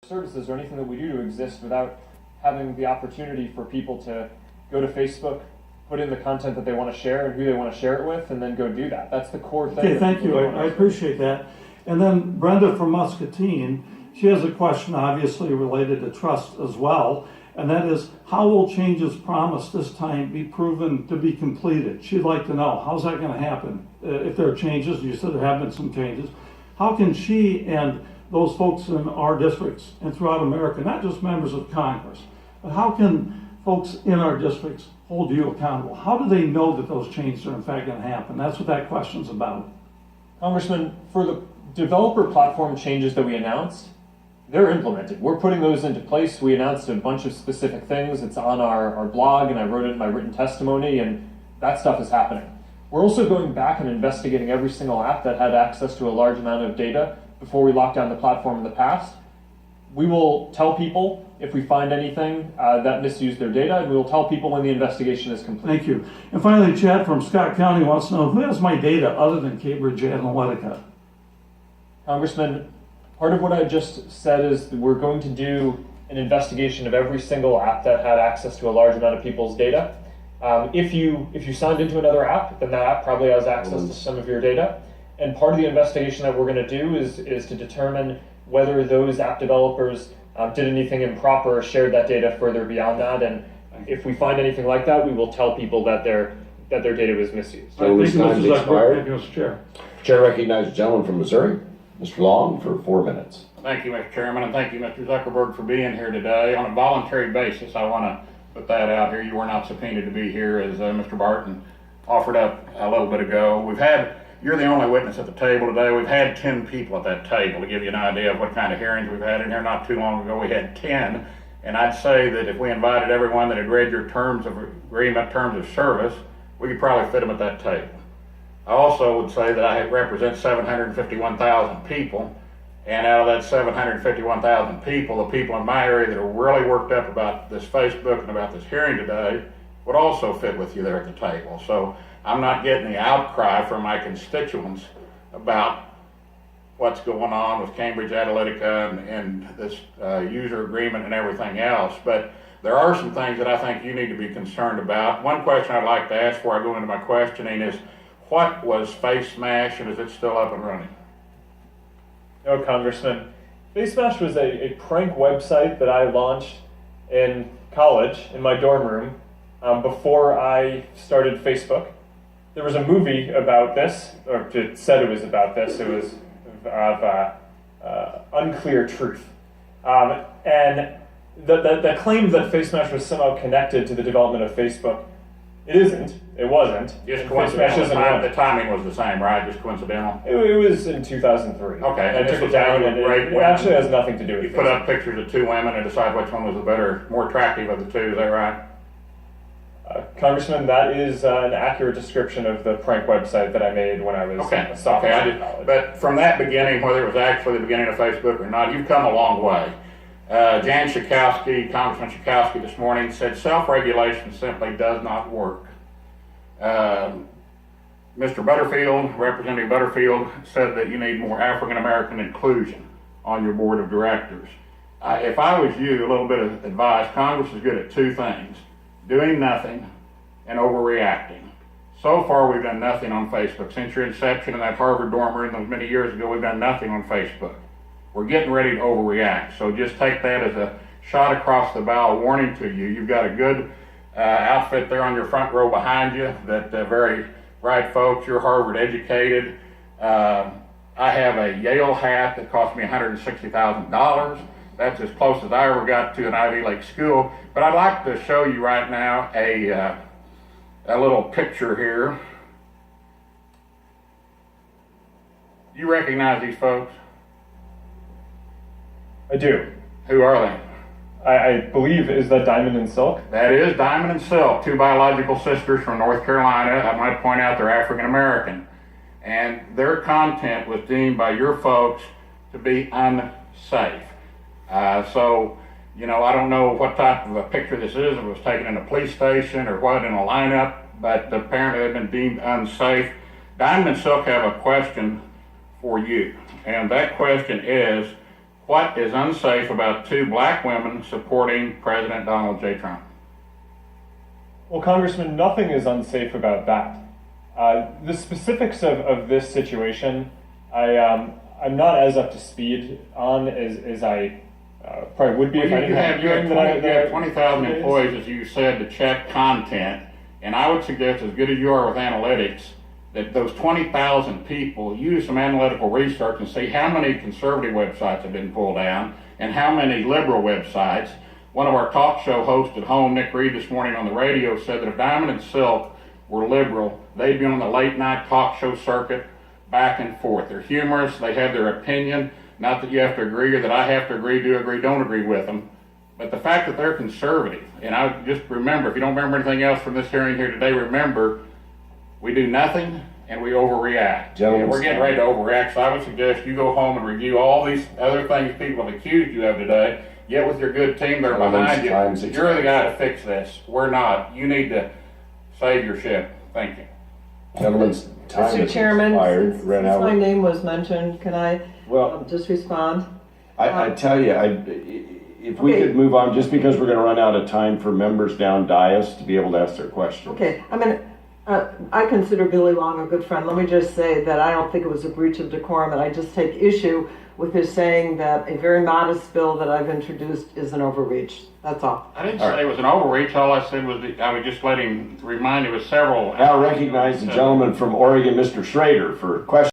services or anything that we do to exist without having the opportunity for people to go to Facebook, put in the content that they want to share and who they want to share it with, and then go do that. That's the core thing. Okay, thank you. I appreciate that. And then Brenda from Muscatine, she has a question obviously related to trust as well, and that is, how will changes promised this time be proven to be completed? She'd like to know, how's that going to happen? If there are changes, you said there have been some changes, how can she and those folks in our districts and throughout America, not just members of Congress, but how can folks in our districts hold you accountable? How do they know that those changes are in fact going to happen? That's what that question's about. Congressman, for the developer platform changes that we announced, they're implemented. We're putting those into place. We announced a bunch of specific things. It's on our blog, and I wrote it in my written testimony, and that stuff is happening. We're also going back and investigating every single app that had access to a large amount of data before we locked down the platform in the past. We will tell people if we find anything that misused their data, and we will tell people when the investigation is complete. Thank you. And finally, Chad from Scott County wants to know, who has my data other than Cambridge Analytica? Congressman, part of what I just said is that we're going to do an investigation of every single app that had access to a large amount of people's data. If you signed into another app, then that app probably has access to some of your data. And part of the investigation that we're going to do is to determine whether those app developers did anything improper or shared that data further beyond that. And if we find anything like that, we will tell people that their data was misused. Thank you, Mr. Zuckerberg. Thank you, Mr. Chair. Chair recognizes the gentleman from Missouri, Mr. Long, for 4 minutes. Thank you, Mr. Chairman, and thank you, Mr. Zuckerberg, for being here today. On a voluntary basis, I want to put that out here. You were not subpoenaed to be here, as Mr. Barton offered up a little bit ago. You're the only witness at the table today. We've had 10 people at that table. To give you an idea of what kind of hearings we've had in here, not too long ago we had 10. And I'd say that if we invited everyone that had read your terms of agreement, terms of service, we could probably fit them at that table. I also would say that I represent 751,000 people, and out of that 751,000 people, the people in my area that are really worked up about this Facebook and about this hearing today would also fit with you there at the table. So I'm not getting the outcry from my constituents about what's going on with Cambridge Analytica and this user agreement and everything else, but there are some things that I think you need to be concerned about. One question I'd like to ask before I go into my questioning is, what was Face Smash, and is it still up and running? No, Congressman. Face Smash was a prank website that I launched in college in my dorm room before I started Facebook. There was a movie about this, or it said it was about this. It was of unclear truth. And the claim that Face Smash was somehow connected to the development of Facebook, it isn't. It wasn't. Just coincidental. The timing was the same, right? Just coincidental? It was in 2003. Okay. And I took it down, and it actually has nothing to do with it. You put up pictures of two women and decide which one was the better, more attractive of the two, is that right? Congressman, that is an accurate description of the prank website that I made when I was a sophomore in college. But from that beginning, whether it was actually the beginning of Facebook or not, you've come a long way. Jan Schakowsky, Congressman Schakowsky this morning said self-regulation simply does not work. Mr. Butterfield, Representative Butterfield, said that you need more African-American inclusion on your board of directors. If I was you, a little bit of advice, Congress is good at two things: doing nothing and overreacting. So far, we've done nothing on Facebook. Since your inception in that Harvard dorm room those many years ago, we've done nothing on Facebook. We're getting ready to overreact. So just take that as a shot across the bow warning to you. You've got a good outfit there on your front row behind you, that very bright folks. You're Harvard educated. I have a Yale hat that cost me $160,000. That's as close as I ever got to an Ivy League school. But I'd like to show you right now a little picture here. You recognize these folks? I do. Who are they? I believe, is that Diamond and Silk? That is Diamond and Silk, two biological sisters from North Carolina. I might point out they're African American. And their content was deemed by your folks to be unsafe. So, I don't know what type of a picture this is, if it was taken in a police station or what, in a lineup, but apparently they've been deemed unsafe. Diamond and Silk have a question for you, and that question is, What is unsafe about 2 black women supporting President Donald J. Trump? Well, Congressman, nothing is unsafe about that. The specifics of this situation, I'm not as up to speed on as I probably would be if I didn't have you have hearing that I- 20,000 employees, as you said, to check content, and I would suggest, as good as you are with analytics, that those 20,000 people use some analytical research and see how many conservative websites have been pulled down and how many liberal websites. One of our talk show hosts at home, Nick Reed, this morning on the radio said that if Diamond and Silk were liberal, they'd be on the late night talk show circuit back and forth. They're humorous, they have their opinion, not that you have to agree or that I have to agree, do agree, don't agree with them. But the fact that they're conservative, and I just remember, if you don't remember anything else from this hearing here today, remember, we do nothing and we overreact. Gentlemen, And we're getting ready to overreact, so I would suggest you go home and review all these other things people have accused you of today. Get with your good team that are behind you. Time's You're the guy to fix this. We're not. You need to save your ship. Thank you. Gentlemen's time Mr. is Chairman, expired. since Ran my out. name was mentioned, can I Well, just respond? I tell you, if we Okay. could move on, just because we're going to run out of time for members down dais to be able to ask their questions. Okay, I mean, I consider Billy Long a good friend. Let me just say that I don't think it was a breach of decorum, and I just take issue with his saying that a very modest bill that I've introduced is an overreach. That's all. I didn't say it was an overreach. All I said was that I would just let him remind you of several. Now recognize the gentleman from Oregon, Mr. Schrader, for questions.